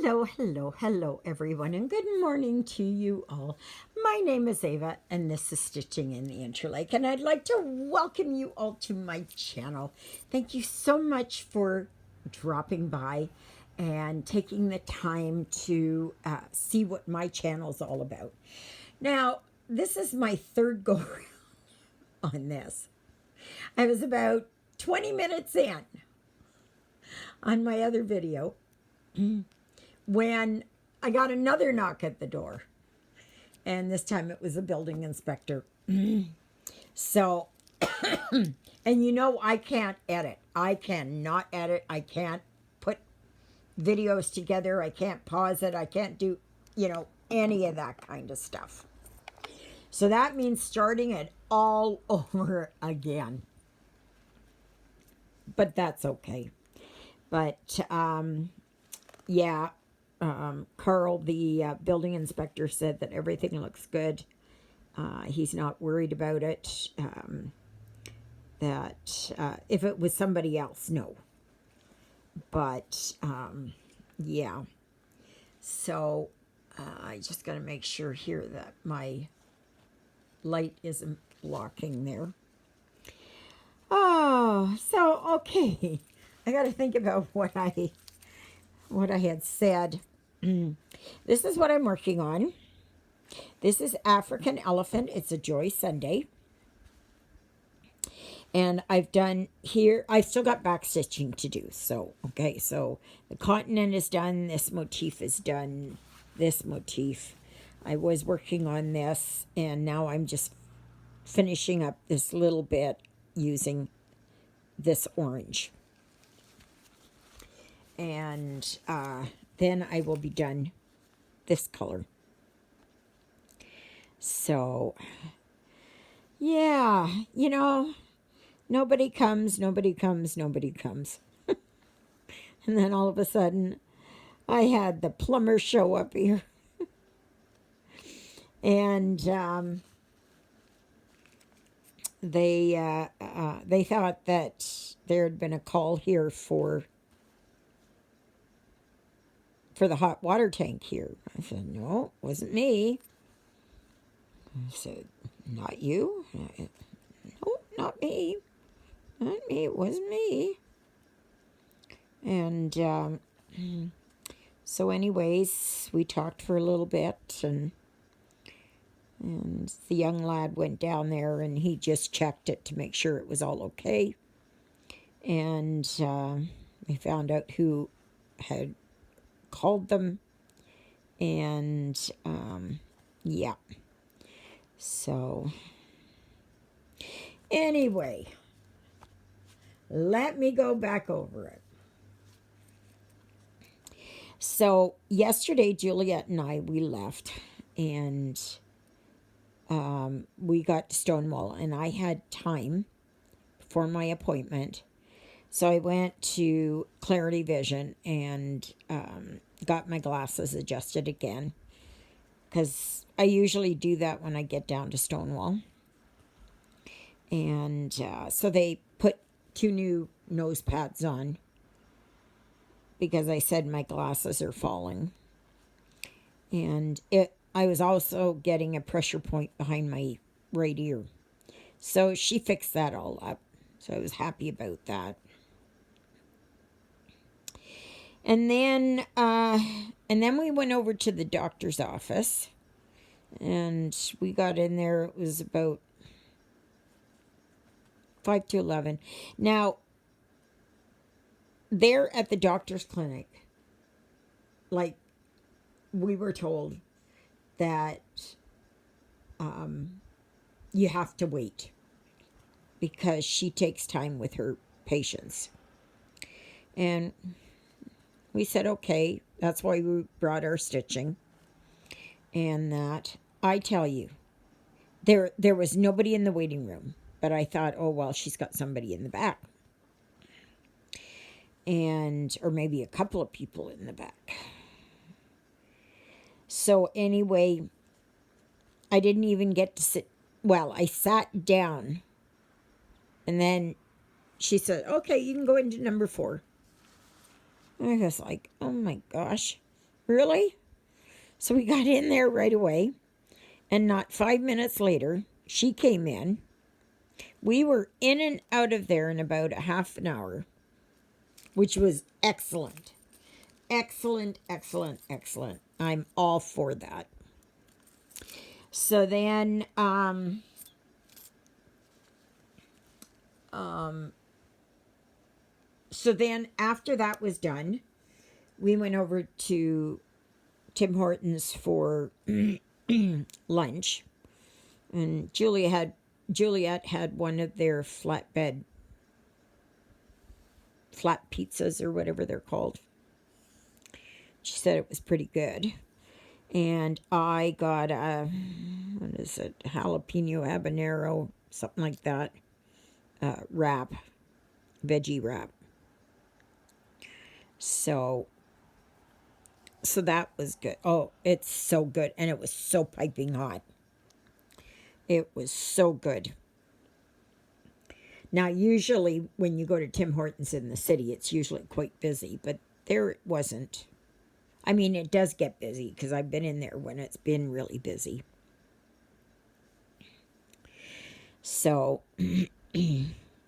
Hello, hello, hello, everyone, and good morning to you all. My name is Ava, and this is Stitching in the Interlake, and I'd like to welcome you all to my channel. Thank you so much for dropping by and taking the time to see what my channel is all about. Now, this is my third go on this. I was about 20 minutes in on my other video when I got another knock at the door. And this time it was a building inspector. So, and you know, I can't edit. I cannot edit. I can't put videos together. I can't pause it. I can't do, any of that kind of stuff. So that means starting it all over again. But that's okay. But, yeah, Carl, the building inspector, said that everything looks good. He's not worried about it. That if it was somebody else, no. But yeah. So I just got to make sure here that my light isn't blocking there. Oh, so okay. I got to think about what I had said. This is what I'm working on. This is African Elephant. It's a Joy Sunday. And I've done here, I've still got back stitching to do. So, okay, so the continent is done. This motif is done. This motif. I was working on this, and now I'm just finishing up this little bit using this orange. And then I will be done this color. So, yeah, nobody comes, nobody comes, nobody comes. And then all of a sudden, I had the plumber show up here. And they thought that there had been a call here for the hot water tank here. I said, no, it wasn't me. I said, not you? No, not me. Not me. It wasn't me. And so anyways, we talked for a little bit, and the young lad went down there, and he just checked it to make sure it was all okay. And we found out who had called them. And yeah. So, anyway, let me go back over it. So, yesterday, Juliet and I, we left, and we got to Stonewall, and I had time for my appointment. So, I went to Clarity Vision and got my glasses adjusted again, because I usually do that when I get down to Stonewall. And so they put 2 new nose pads on because I said my glasses are falling. And I was also getting a pressure point behind my right ear. So she fixed that all up. So I was happy about that. And then we went over to the doctor's office, and we got in there. It was about 5 to 11. Now, there at the doctor's clinic, like, we were told that you have to wait because she takes time with her patients. And we said, okay, that's why we brought our stitching. And that, I tell you, there was nobody in the waiting room. But I thought, oh, well, she's got somebody in the back. Or maybe a couple of people in the back. So anyway, I didn't even get to sit. Well, I sat down. And then she said, okay, you can go into number 4. And I was like, oh my gosh. Really? So we got in there right away. And not 5 minutes later, she came in. We were in and out of there in about a half an hour, which was excellent. Excellent, excellent, excellent. I'm all for that. So then, after that was done, we went over to Tim Hortons for lunch, and Juliet had one of their flat pizzas or whatever they're called. She said it was pretty good. And I got what is it, jalapeno habanero, something like that, wrap, veggie wrap. So that was good. Oh, it's so good. And it was so piping hot. It was so good. Now, usually when you go to Tim Hortons in the city, it's usually quite busy, but there it wasn't. I mean, it does get busy because I've been in there when it's been really busy. So,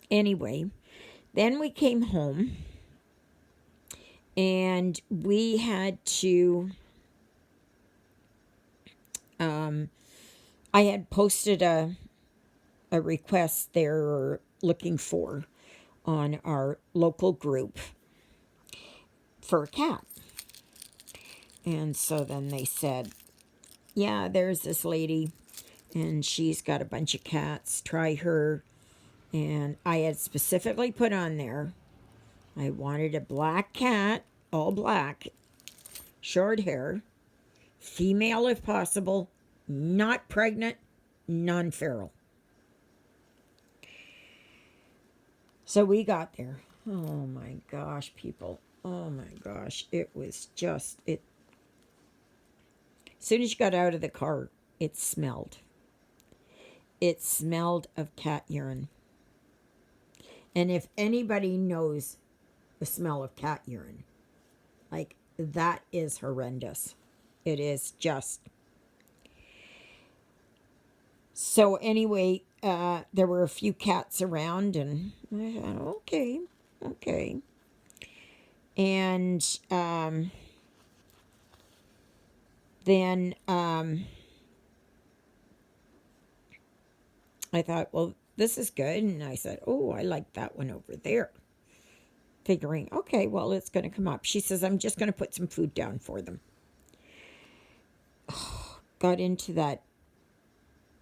anyway, then we came home and we had to, I had posted a request there looking for on our local group for a cat. And so then they said, yeah, there's this lady and she's got a bunch of cats. Try her. And I had specifically put on there, I wanted a black cat, all black, short hair, female if possible, not pregnant, non-feral. So we got there. Oh my gosh, people. Oh my gosh. It was just, as soon as you got out of the car, it smelled. It smelled of cat urine. And if anybody knows the smell of cat urine, like, that is horrendous. It is just. So anyway, there were a few cats around, and I thought, okay. And then I thought, well, this is good. And I said, oh, I like that one over there. Figuring, okay, well, it's going to come up. She says, I'm just going to put some food down for them. Got into that,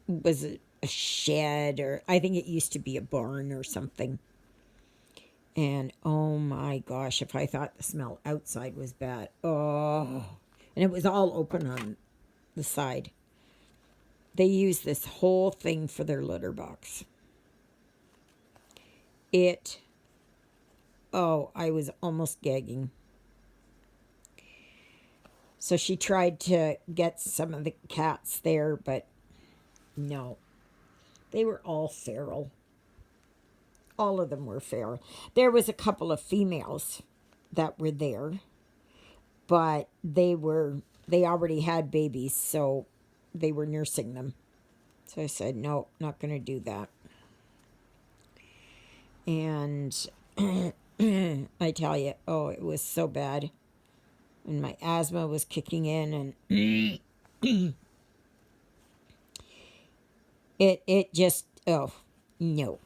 was it a shed, or I think it used to be a barn or something. And oh my gosh, if I thought the smell outside was bad. Oh, and it was all open on the side. They use this whole thing for their litter box. I was almost gagging. So she tried to get some of the cats there, but no. They were all feral. All of them were feral. There was a couple of females that were there, but they already had babies, so they were nursing them. So I said, no, not going to do that. And I tell you, it was so bad. And my asthma was kicking in, and it just, no.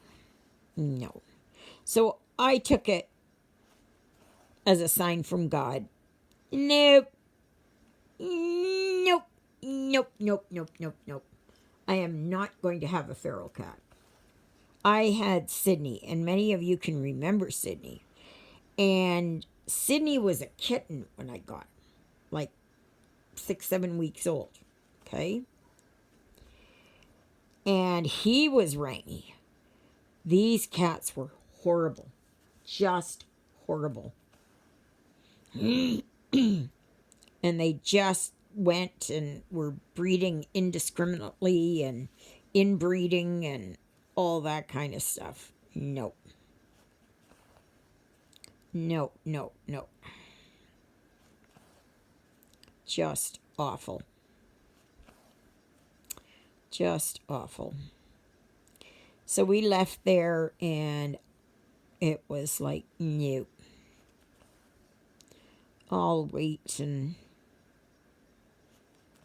So I took it as a sign from God. Nope. I am not going to have a feral cat. I had Sydney, and many of you can remember Sydney. And Sydney was a kitten when I got her, like 6-7 weeks old. Okay? And he was rangy. These cats were horrible. Just horrible. And they just went and were breeding indiscriminately and inbreeding and all that kind of stuff. Nope. No. just awful. Just awful. So we left there and it was like, nope. I'll wait and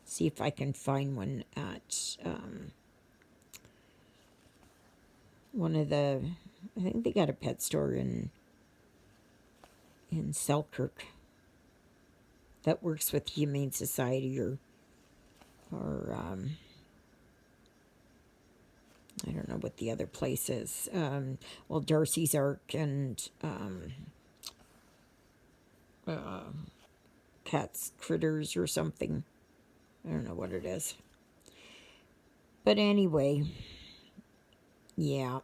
see if I can find one at one of the, I think they got a pet store in Selkirk that works with Humane Society or I don't know what the other place is. Well, Darcy's Ark and Cat's Critters or something. I don't know what it is. But anyway, yeah.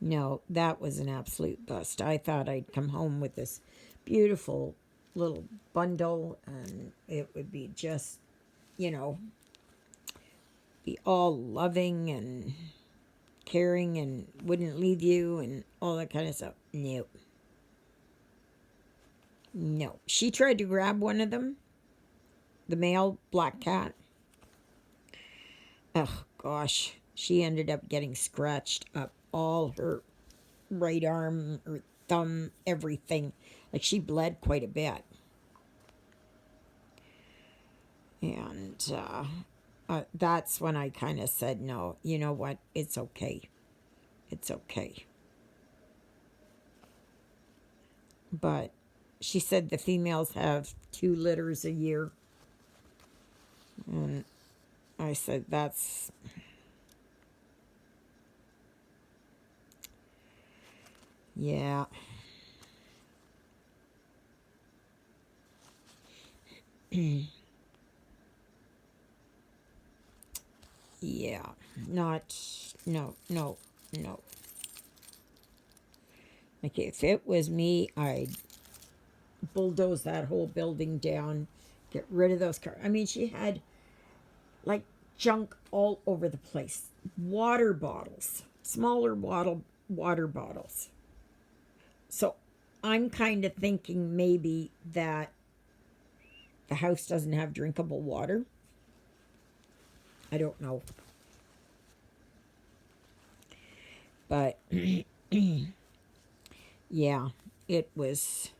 No, that was an absolute bust. I thought I'd come home with this beautiful little bundle and it would be just, you know, be all loving and caring and wouldn't leave you and all that kind of stuff. Nope. No. She tried to grab one of them, the male black cat. Oh, gosh. She ended up getting scratched up all her right arm, her thumb, everything. Like she bled quite a bit. And that's when I kind of said, no, you know what? It's okay. It's okay. But she said the females have 2 litters a year. And I said, that's... Yeah. Yeah. Not... No, no, no. Like, if it was me, I'd bulldoze that whole building down, get rid of those cars. I mean, she had, like, junk all over the place. Water bottles. Smaller water bottles. So I'm kind of thinking maybe that the house doesn't have drinkable water. I don't know. But yeah, it was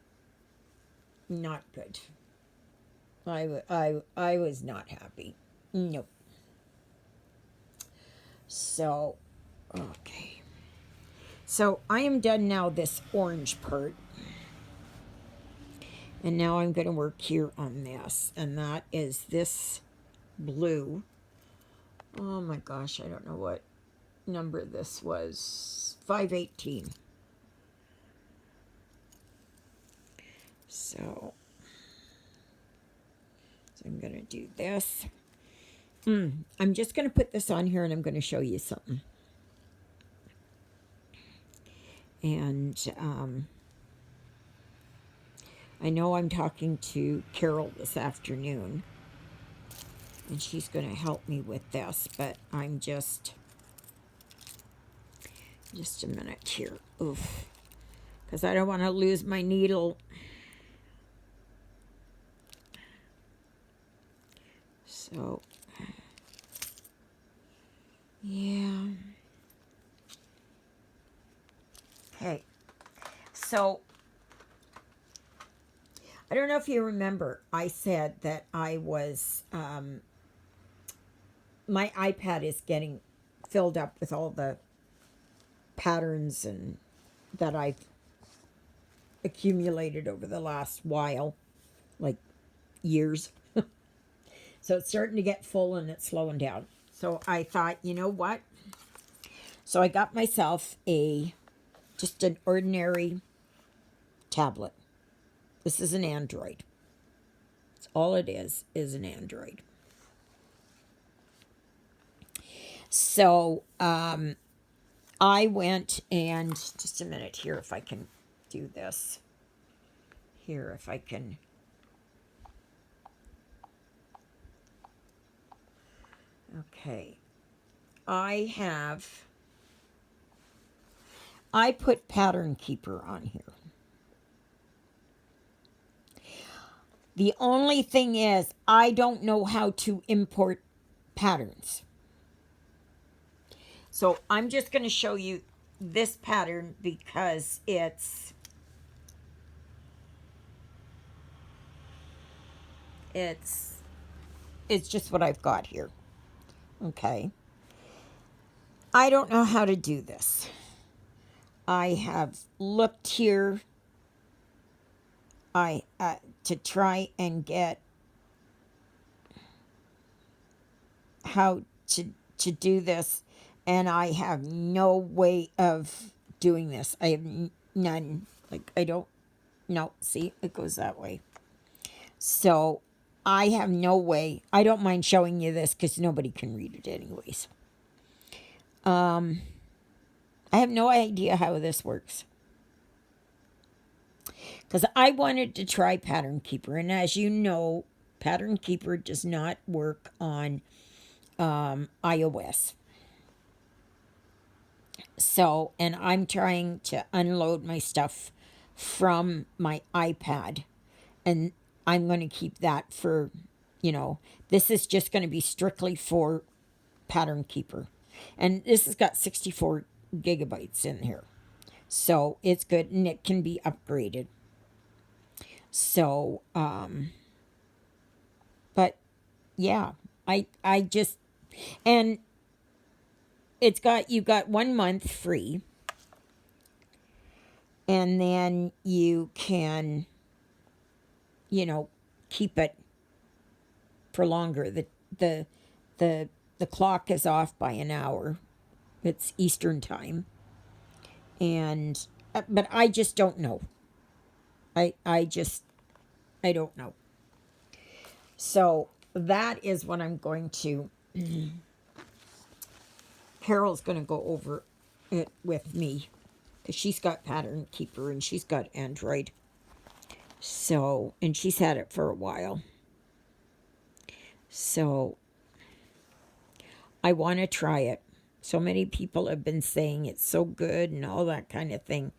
not good. I was not happy. Nope. So, okay. So I am done now this orange part. And now I'm going to work here on this. And that is this blue. Oh my gosh, I don't know what number this was. 518. So I'm going to do this. I'm just going to put this on here and I'm going to show you something. And I know I'm talking to Carol this afternoon. And she's going to help me with this. But I'm just a minute here. Oof. Because I don't want to lose my needle. So, yeah. Okay. So, I don't know if you remember, I said that I was, my iPad is getting filled up with all the patterns and that I've accumulated over the last while, like years. So it's starting to get full and it's slowing down. So I thought, you know what? So I got myself just an ordinary tablet. This is an Android. That's all it is an Android. So I went and, just a minute here if I can do this. Here if I can. Okay. I put Pattern Keeper on here. The only thing is, I don't know how to import patterns. So I'm just going to show you this pattern because it's just what I've got here. Okay. I don't know how to do this. I have looked here to try and get how to do this, and I have no way of doing this. I have none. Like, I don't know. See, it goes that way. So I have no way. I don't mind showing you this because nobody can read it anyways. I have no idea how this works. Because I wanted to try Pattern Keeper. And as you know, Pattern Keeper does not work on iOS. So, and I'm trying to unload my stuff from my iPad. And I'm going to keep that for, this is just going to be strictly for Pattern Keeper. And this has got 64 gigabytes in here. So it's good and it can be upgraded. So, but yeah, I just, and you've got 1 month free. And then you can, keep it for longer. The clock is off by an hour. It's Eastern time. And, but I just don't know. I don't know. So that is what I'm going to, Carol's going to go over it with me because she's got Pattern Keeper and she's got Android. So, and she's had it for a while. So I want to try it. So many people have been saying it's so good and all that kind of thing.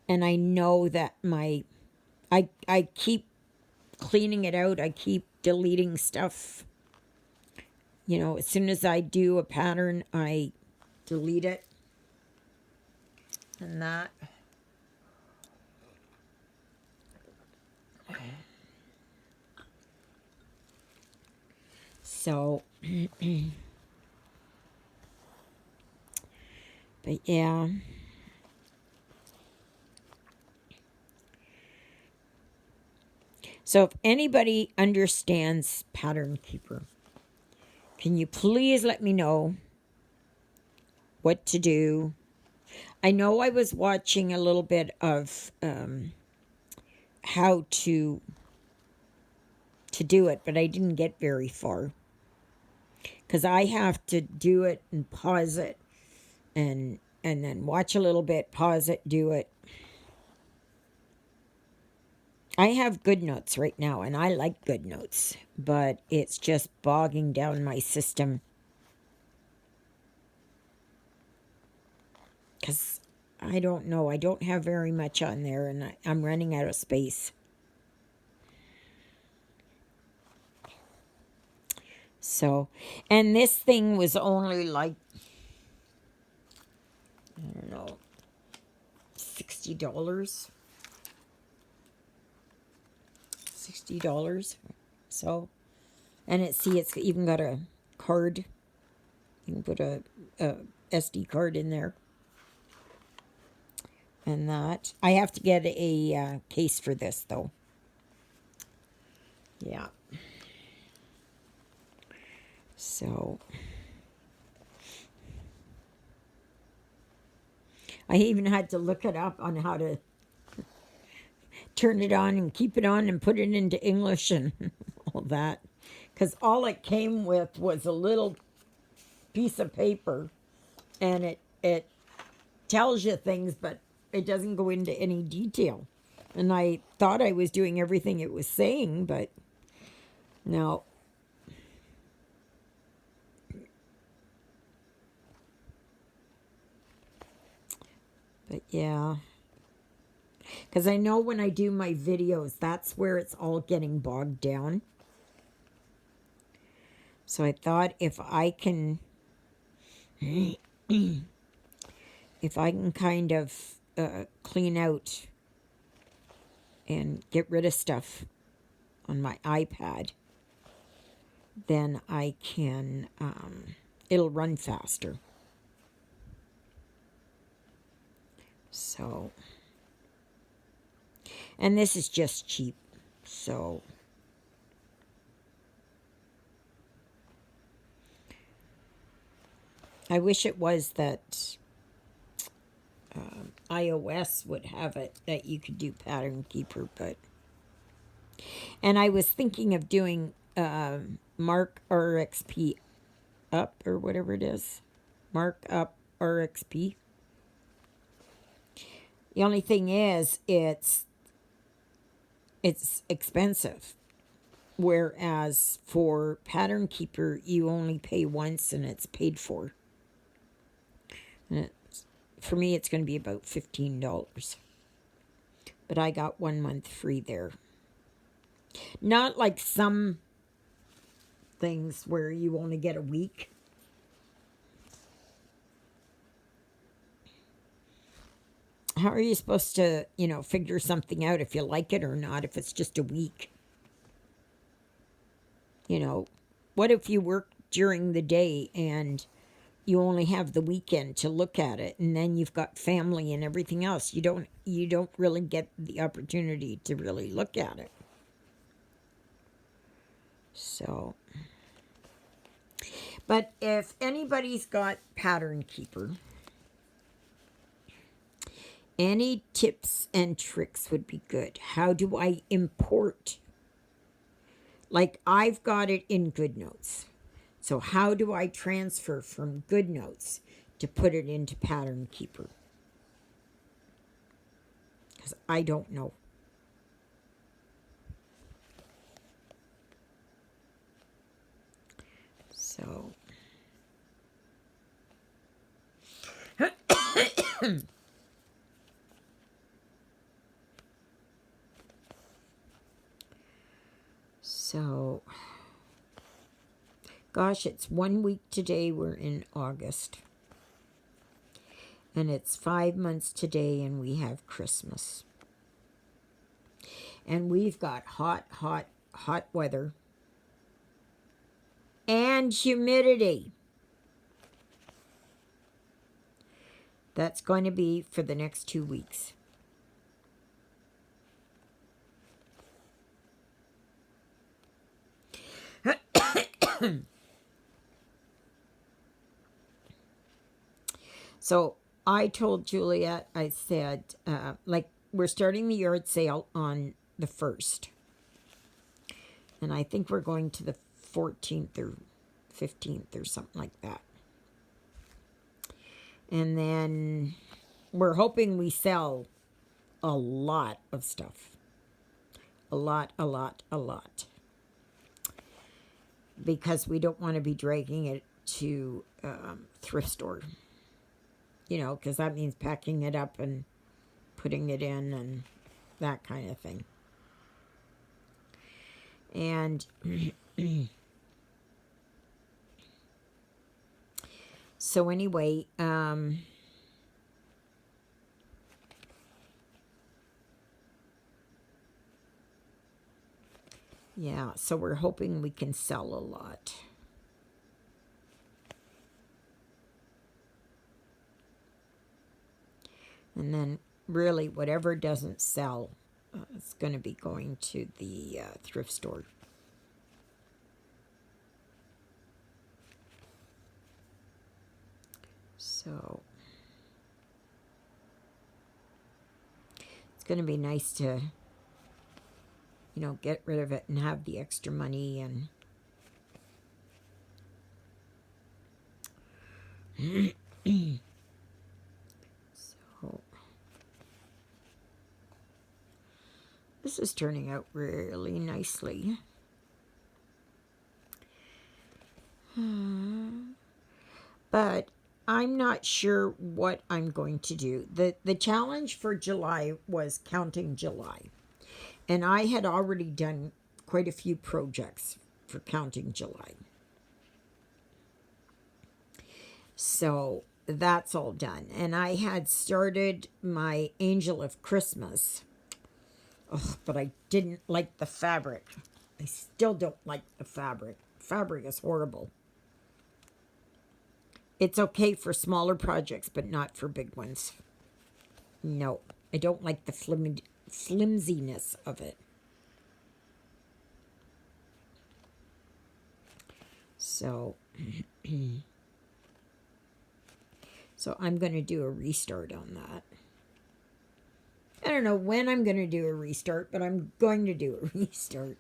And I know that I keep cleaning it out. I keep deleting stuff. As soon as I do a pattern, I delete it. And that. So, but yeah. So if anybody understands Pattern Keeper, can you please let me know what to do? I know I was watching a little bit of how to do it, but I didn't get very far. Because I have to do it and pause it and then watch a little bit, pause it, do it. I have GoodNotes right now, and I like GoodNotes, but it's just bogging down my system. Because I don't know. I don't have very much on there, and I'm running out of space. So, and this thing was only like, I don't know, $60. $60. So, and it's even got a card. You can put a SD card in there. And that. I have to get a case for this, though. Yeah. So, I even had to look it up on how to turn it on and keep it on and put it into English and all that. Because all it came with was a little piece of paper, and it tells you things, but it doesn't go into any detail. And I thought I was doing everything it was saying, but no. But yeah. Because I know when I do my videos, that's where it's all getting bogged down. So I thought if I can kind of clean out and get rid of stuff on my iPad, then I can, it'll run faster. So, and this is just cheap, so. I wish it was that iOS would have it that you could do Pattern Keeper, but. And I was thinking of doing Mark RXP up or whatever it is. Mark up RXP. The only thing is it's expensive. Whereas for Pattern Keeper, you only pay once and it's paid for. And for me, it's going to be about $15. But I got 1 month free there. Not like some things where you only get a week. How are you supposed to, figure something out if you like it or not if it's just a week? What if you work during the day and you only have the weekend to look at it, and then you've got family and everything else? You don't really get the opportunity to really look at it. So, but if anybody's got Pattern Keeper, any tips and tricks would be good. How do I import? Like, I've got it in GoodNotes. So how do I transfer from GoodNotes to put it into Pattern Keeper? Because I don't know. So. So, gosh, it's 1 week today. We're in August. And it's 5 months today, and we have Christmas. And we've got hot weather. And humidity. That's going to be for the next 2 weeks. So I told Juliet, I said, we're starting the yard sale on the 1st. And I think we're going to the 14th or 15th or something like that. And then we're hoping we sell a lot of stuff. A lot. Because we don't want to be dragging it to thrift store. Because that means packing it up and putting it in and that kind of thing. And so anyway, yeah, so we're hoping we can sell a lot. And then really whatever doesn't sell, it's going to be going to the thrift store. So it's going to be nice to, get rid of it and have the extra money and so this is turning out really nicely. But I'm not sure what I'm going to do. The challenge for July was counting July. And I had already done quite a few projects for counting July. So that's all done. And I had started my Angel of Christmas. Ugh, but I didn't like the fabric. I still don't like the fabric. Fabric is horrible. It's okay for smaller projects, but not for big ones. No, I don't like the flimsiness of it. So, so I'm going to do a restart on that. I don't know when I'm going to do a restart, but I'm going to do a restart.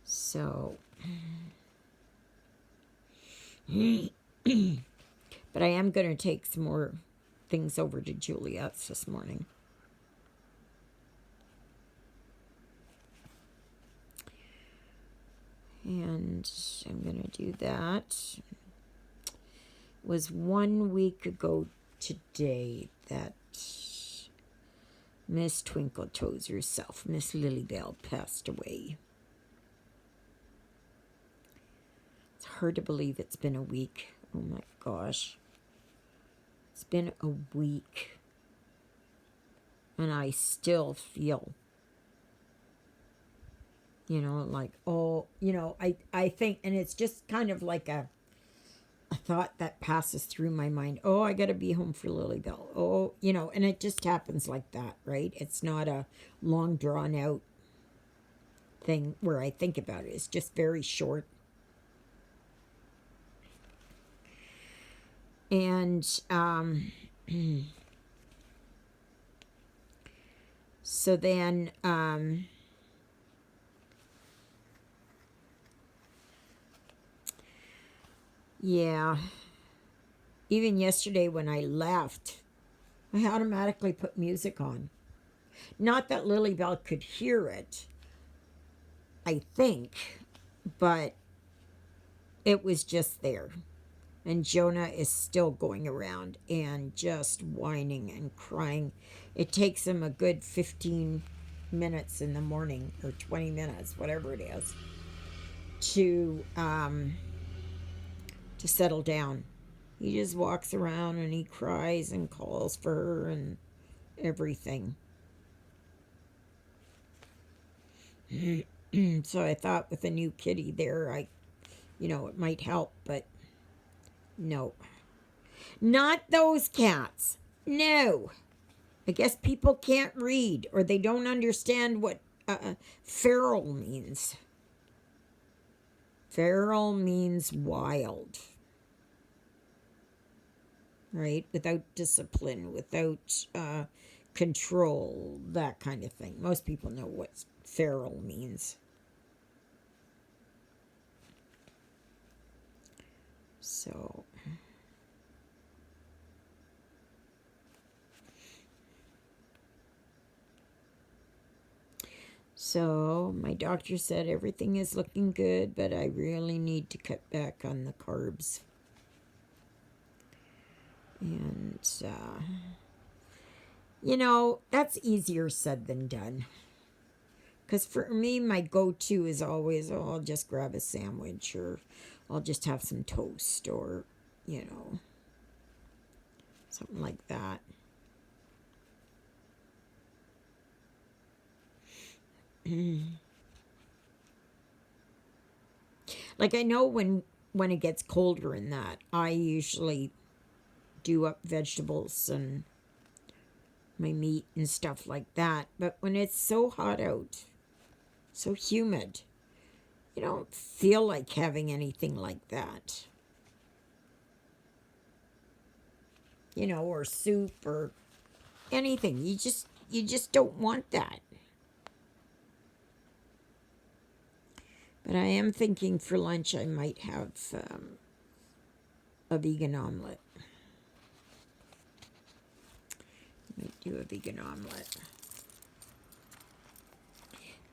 So, but I am going to take some more things over to Juliet's this morning. And I'm going to do that. It was 1 week ago today that Miss Twinkle Toes herself, Miss Lilybell, passed away. It's hard to believe it's been a week. Oh my gosh. It's been a week. And I still feel, like, oh, I think, and it's just kind of like a thought that passes through my mind. Oh, I got to be home for Lilybell. Oh, and it just happens like that, right? It's not a long drawn out thing where I think about it. It's just very short. And so then yeah, even yesterday when I left, I automatically put music on. Not that Lilybell could hear it, I think, but it was just there. And Jonah is still going around and just whining and crying. It takes him a good 15 minutes in the morning, or 20 minutes, whatever it is, to settle down. He just walks around and he cries and calls for her and everything. So I thought with a new kitty there, it might help, but no. Not those cats. No. I guess people can't read or they don't understand what feral means. Feral means wild. Right? Without discipline, without control, that kind of thing. Most people know what feral means. So my doctor said everything is looking good, but I really need to cut back on the carbs. And, that's easier said than done. Because for me, my go-to is always, I'll just grab a sandwich or I'll just have some toast or, something like that. Like I know when it gets colder in that, I usually do up vegetables and my meat and stuff like that. But when it's so hot out, so humid, you don't feel like having anything like that. Or soup or anything. You just don't want that. But I am thinking for lunch I might have a vegan omelet. I might do a vegan omelet.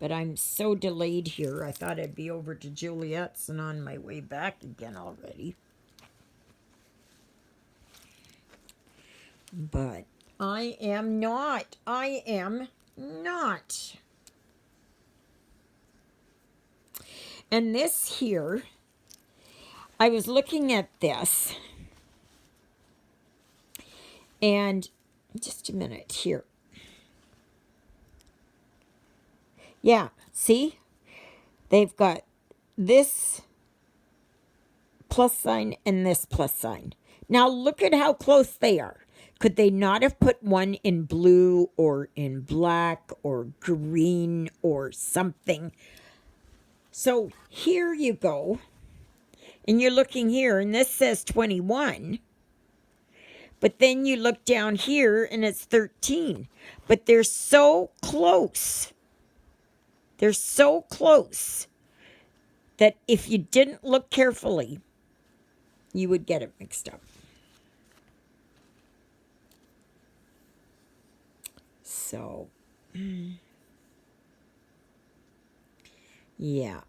But I'm so delayed here. I thought I'd be over to Juliet's and on my way back again already. But I am not. I am not. And this here, I was looking at this. And just a minute here. Yeah, see? They've got this plus sign and this plus sign. Now look at how close they are. Could they not have put one in blue or in black or green or something? So here you go. And you're looking here, and this says 21. But then you look down here, and it's 13. But they're so close. They're so close that if you didn't look carefully, you would get it mixed up. So, yeah.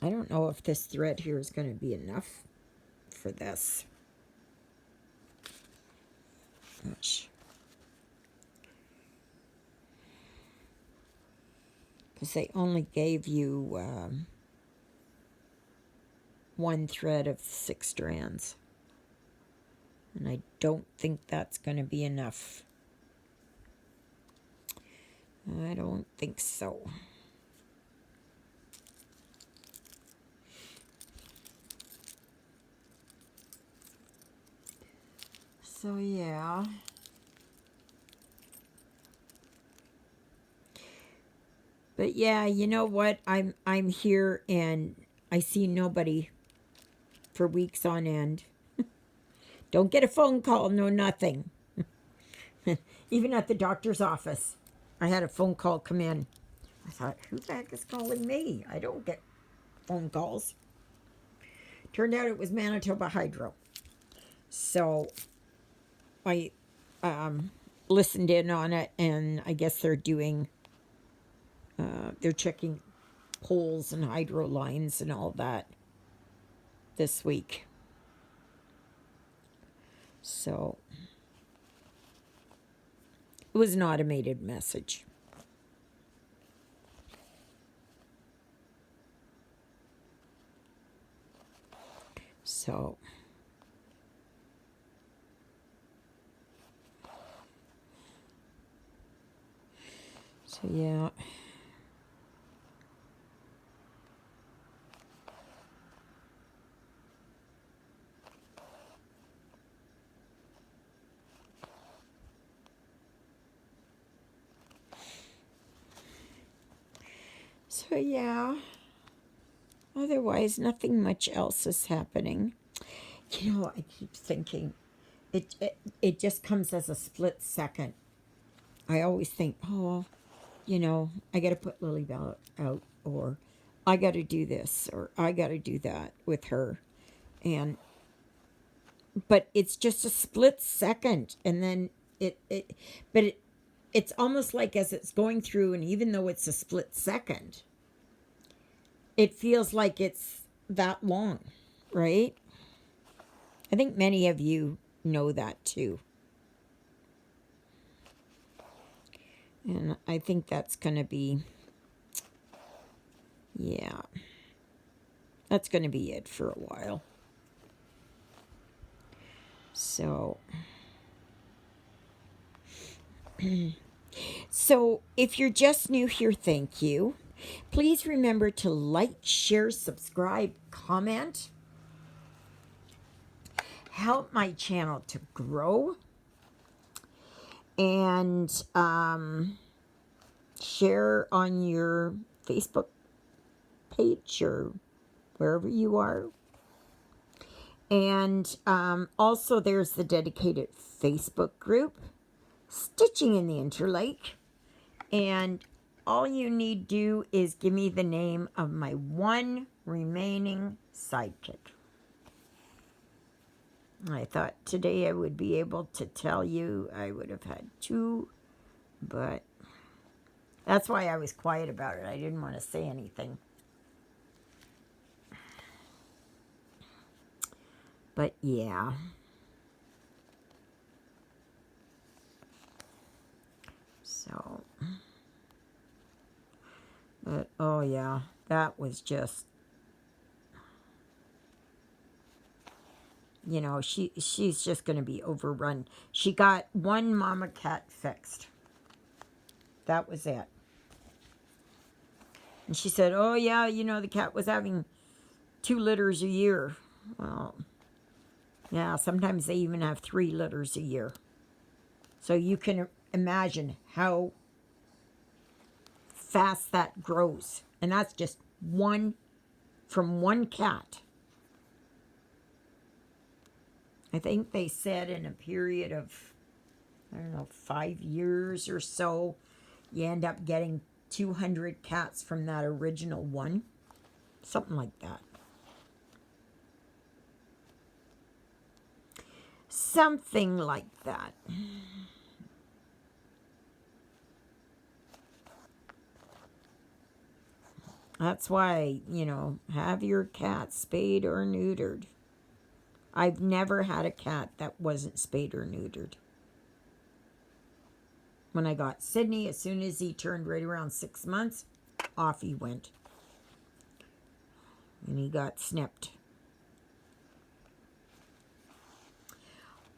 I don't know if this thread here is going to be enough for this. Because they only gave you one thread of 6 strands. And I don't think that's going to be enough. I don't think so. So yeah. But yeah, you know what? I'm here and I see nobody for weeks on end. Don't get a phone call, no nothing. Even at the doctor's office, I had a phone call come in. I thought, who the heck is calling me? I don't get phone calls. Turned out it was Manitoba Hydro. So I listened in on it, and I guess they're doing, they're checking poles and hydro lines and all that this week. So it was an automated message. So yeah. So yeah. Otherwise, nothing much else is happening. You know, I keep thinking, it just comes as a split second. I always think, oh, you know, I got to put Lily Bell out, or I got to do this, or I got to do that with her, but it's just a split second, and then it's almost like as it's going through, and even though it's a split second, it feels like it's that long, right? I think many of you know that too. And I think that's going to be, yeah, that's going to be it for a while. So, so if you're just new here, thank you. Please remember to like, share, subscribe, comment. Help my channel to grow. And share on your Facebook page or wherever you are. And also there's the dedicated Facebook group, Stitching in the Interlake. And all you need do is give me the name of my one remaining sidekick. I thought today I would be able to tell you I would have had 2, but that's why I was quiet about it. I didn't want to say anything. But yeah. So, but oh yeah, that was just, you know, she's just going to be overrun. She got one mama cat fixed. That was it. And she said, "Oh yeah, you know, the cat was having 2 litters a year." Well, yeah, sometimes they even have 3 litters a year. So you can imagine how fast that grows. And that's just one from one cat. I think they said in a period of, I don't know, 5 years or so, you end up getting 200 cats from that original one. Something like that. Something like that. That's why, you know, have your cat spayed or neutered. I've never had a cat that wasn't spayed or neutered. When I got Sydney, as soon as he turned right around 6 months, off he went. And he got snipped.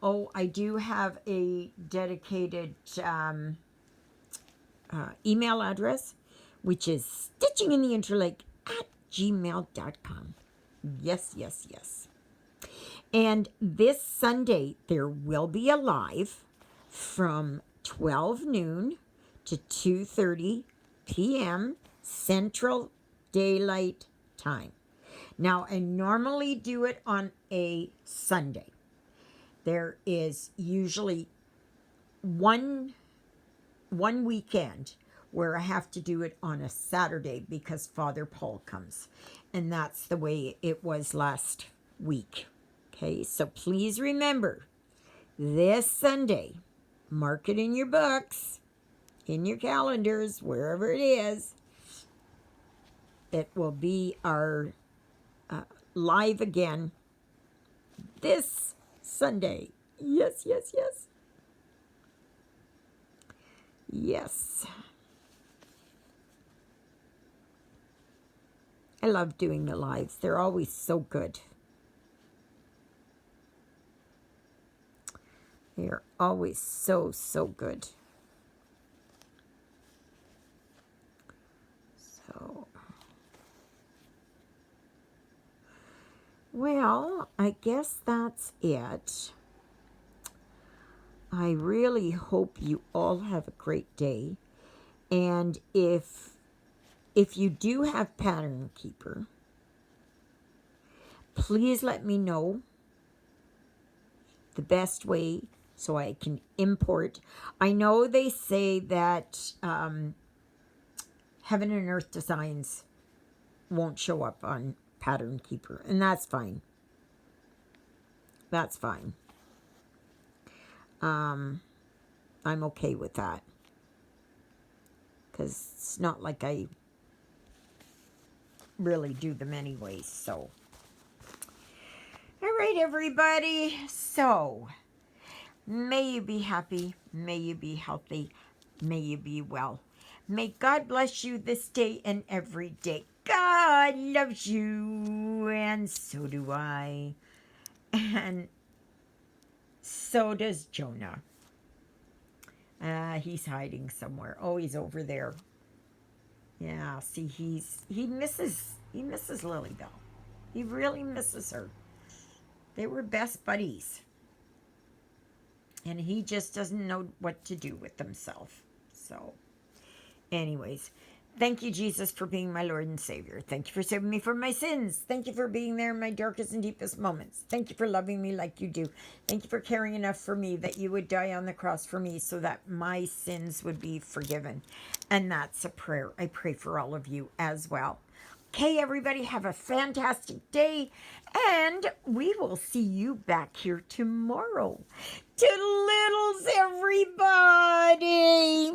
Oh, I do have a dedicated email address, which is stitchingintheinterlake@gmail.com. Yes, yes, yes. And this Sunday, there will be a live from 12 noon to 2:30 p.m. Central Daylight Time. Now, I normally do it on a Sunday. There is usually one weekend where I have to do it on a Saturday because Father Paul comes. And that's the way it was last week. Okay, so please remember, this Sunday, mark it in your books, in your calendars, wherever it is. It will be our live again this Sunday. Yes, yes, yes. Yes. I love doing the lives. They're always so good. They are always so, so good. So, well, I guess that's it. I really hope you all have a great day. And if you do have Pattern Keeper, please let me know the best way so I can import. I know they say that Heaven and Earth Designs won't show up on Pattern Keeper, and that's fine. That's fine. I'm okay with that because it's not like I really do them anyways. So, all right, everybody. So, may you be happy. May you be healthy. May you be well. May God bless you this day and every day. God loves you, and so do I. And so does Jonah. He's hiding somewhere. Oh, he's over there. Yeah, see, he misses Lilybell. He really misses her. They were best buddies. And he just doesn't know what to do with himself. So, anyways, thank you, Jesus, for being my Lord and Savior. Thank you for saving me from my sins. Thank you for being there in my darkest and deepest moments. Thank you for loving me like you do. Thank you for caring enough for me that you would die on the cross for me so that my sins would be forgiven. And that's a prayer I pray for all of you as well. Okay, everybody, have a fantastic day, and we will see you back here tomorrow. Toodlittles, everybody.